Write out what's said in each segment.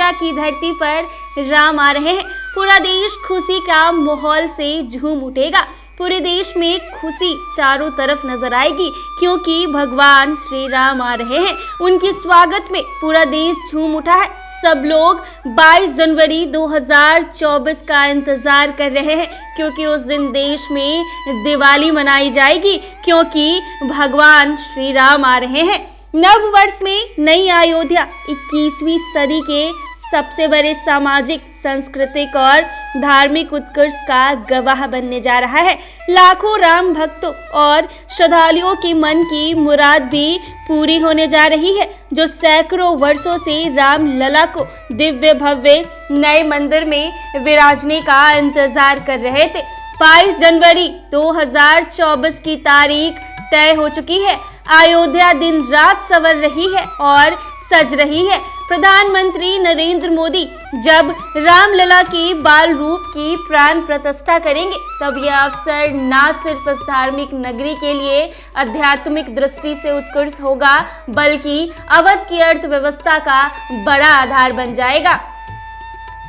अयोध्या की धरती पर राम आ रहे हैं। पूरा देश खुशी का माहौल से झूम उठेगा। पूरे देश में खुशी चारों तरफ नजर आएगी क्योंकि भगवान श्री राम आ रहे हैं। उनके स्वागत में पूरा देश झूम उठा है। सब लोग 22 जनवरी 2024 का इंतजार कर रहे हैं क्योंकि उस दिन देश में दिवाली मनाई जाएगी क्योंकि भगवान श्री राम आ रहे हैं। नव वर्ष में नई अयोध्या 21वीं सदी के सबसे बड़े सामाजिक, सांस्कृतिक और धार्मिक उत्कर्ष का गवाह बनने जा रहा है। लाखों राम भक्तों और श्रद्धालुओं की मन की मुराद भी पूरी होने जा रही है, जो सैकड़ों वर्षों से राम लला को दिव्य भव्य नए मंदिर में विराजने का इंतजार कर रहे थे। 22 जनवरी 2024 की तारीख तय हो चुकी है। अयोध्या दिन रात संवर रही है और सज रही है। प्रधानमंत्री नरेंद्र मोदी जब रामलला के बाल रूप की प्राण प्रतिष्ठा करेंगे तब यह अवसर न सिर्फ इस धार्मिक नगरी के लिए आध्यात्मिक दृष्टि से उत्कृष्ट होगा बल्कि अवध की अर्थव्यवस्था का बड़ा आधार बन जाएगा।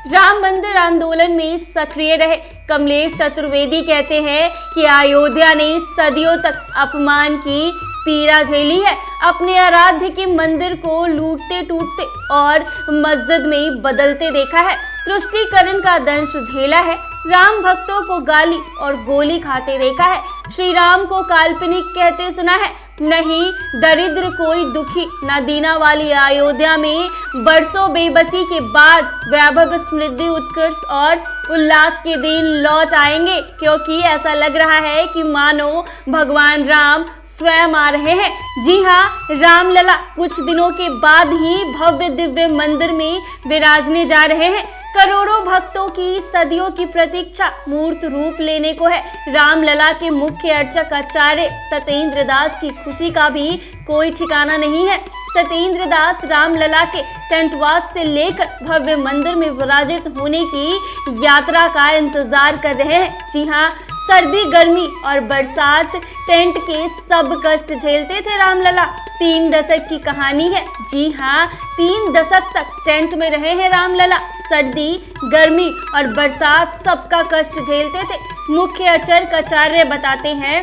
राम मंदिर आंदोलन में सक्रिय रहे कमलेश चतुर्वेदी कहते हैं कि अयोध्या ने सदियों तक अपमान की पीड़ा झेली है। अपने आराध्य के मंदिर को लूटते टूटते और मस्जिद में बदलते देखा है। तुष्टीकरण का दंश झेला है। राम भक्तों को गाली और गोली खाते देखा है। श्री राम को काल्पनिक कहते सुना है। नहीं दरिद्र कोई दुखी न दीना वाली अयोध्या में बरसों बेबसी के बाद वैभव, समृद्धि, उत्कर्ष और उल्लास के दिन लौट आएंगे क्योंकि ऐसा लग रहा है कि मानो भगवान राम स्वयं आ रहे हैं। जी हाँ, रामलला कुछ दिनों के बाद ही भव्य दिव्य मंदिर में विराजने जा रहे हैं। करोड़ों भक्तों की सदियों की प्रतीक्षा मूर्त रूप लेने को है। रामलला के मुख्य अर्चक आचार्य सत्येंद्र दास की खुशी का भी कोई ठिकाना नहीं है। सत्येंद्र दास रामलला के टेंटवास से लेकर भव्य मंदिर में विराजित होने की यात्रा का इंतजार कर रहे हैं। जी हाँ, सर्दी, गर्मी और बरसात टेंट के सब कष्ट झेलते थे रामलला। 3 दशक की कहानी है। जी हाँ, 3 दशक तक टेंट में रहे हैं रामलला। सर्दी, गर्मी और बरसात सबका कष्ट झेलते थे। मुख्य अर्चक आचार्य बताते हैं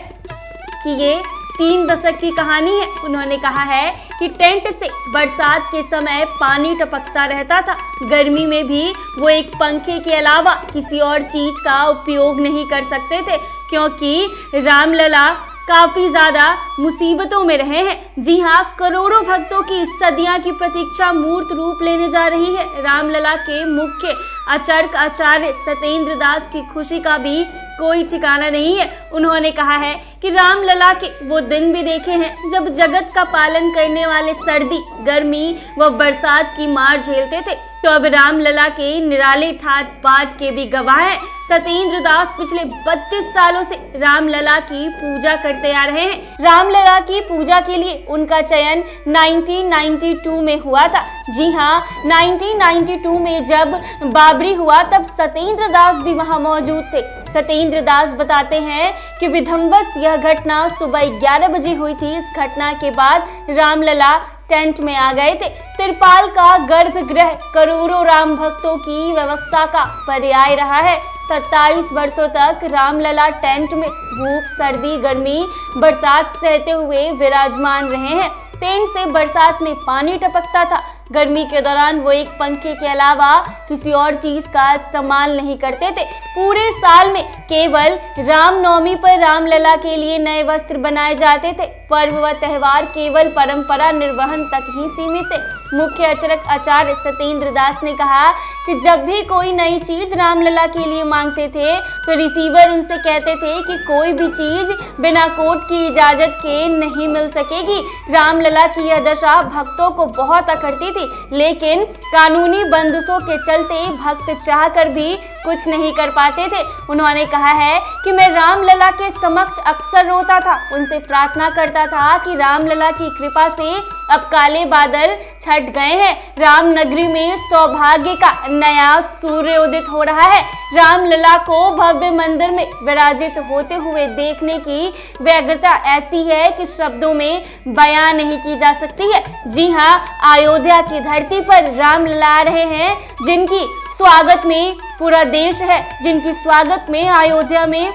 कि ये 3 दशक की कहानी है। उन्होंने कहा है कि टेंट से बरसात के समय पानी टपकता रहता था। गर्मी में भी वो एक पंखे के अलावा किसी और चीज का उपयोग नहीं कर सकते थे क्योंकि रामलला काफी ज्यादा मुसीबतों में रहे हैं। जी हाँ, करोड़ों भक्तों की सदियां की प्रतीक्षा मूर्त रूप लेने जा रही है। रामलला के मुख्य अर्चक आचार्य सत्येंद्र दास की खुशी का भी कोई ठिकाना नहीं है। उन्होंने कहा है कि रामलला के वो दिन भी देखे हैं जब जगत का पालन करने वाले सर्दी, गर्मी व बरसात की मार झेलते थे, तो अब रामलला के निराले ठाट बाट के भी गवाह हैं। सत्येंद्र दास पिछले 32 सालों से रामलला की पूजा करते आ रहे हैं। रामलला की पूजा के लिए उनका चयन 1992 में हुआ था। जी हाँ, 1992 में जब बाबरी हुआ तब सत्येंद्र दास भी वहां मौजूद थे। सत्येंद्र दास बताते हैं कि विधिवत यह घटना सुबह 11 बजे हुई थी। इस घटना के बाद रामलला टेंट में आ गए थे। तिरपाल का गर्भगृह करोड़ों राम भक्तों की व्यवस्था का पर्याय रहा है। 27 वर्षों तक रामलला टेंट में धूप, सर्दी, गर्मी, बरसात सहते हुए विराजमान रहे हैं। टेंट से बरसात में पानी टपकता था। गर्मी के दौरान वो एक पंखे के अलावा किसी और चीज का इस्तेमाल नहीं करते थे। पूरे साल में केवल रामनवमी पर रामलला के लिए नए वस्त्र बनाए जाते थे। पर्व व त्योहार केवल परंपरा निर्वहन तक ही सीमित थे। मुख्य अर्चक आचार्य सत्येंद्र दास ने कहा कि जब भी कोई नई चीज रामलला के लिए मांगते थे तो रिसीवर उनसे कहते थे कि कोई भी चीज बिना कोर्ट की इजाजत के नहीं मिल सकेगी। रामलला की यह दशा भक्तों को बहुत अखरती थी, लेकिन कानूनी बंदिशों के चलते भक्त चाहकर भी कुछ नहीं कर पाते थे। उन्होंने कहा है कि मैं रामलला के समक्ष अक्सर रोता था, उनसे प्रार्थना करता था कि रामलला की कृपा से अब काले बादल छट गए हैं। राम नगरी में सौभाग्य का नया सूर्य उदित हो रहा है। रामलला को भव्य मंदिर में विराजित होते हुए देखने की व्यग्रता ऐसी है कि शब्दों में बयान नहीं की जा सकती है। जी हाँ, अयोध्या की धरती पर रामलला आ रहे हैं, जिनकी स्वागत में पूरा देश है, जिनकी स्वागत में अयोध्या में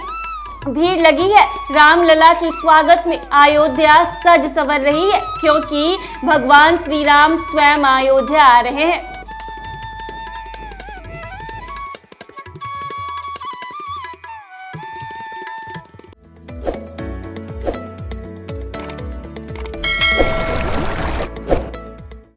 भीड़ लगी है। रामलला की स्वागत में अयोध्या सज संवर रही है, क्योंकि भगवान श्री राम स्वयं अयोध्या आ रहे हैं।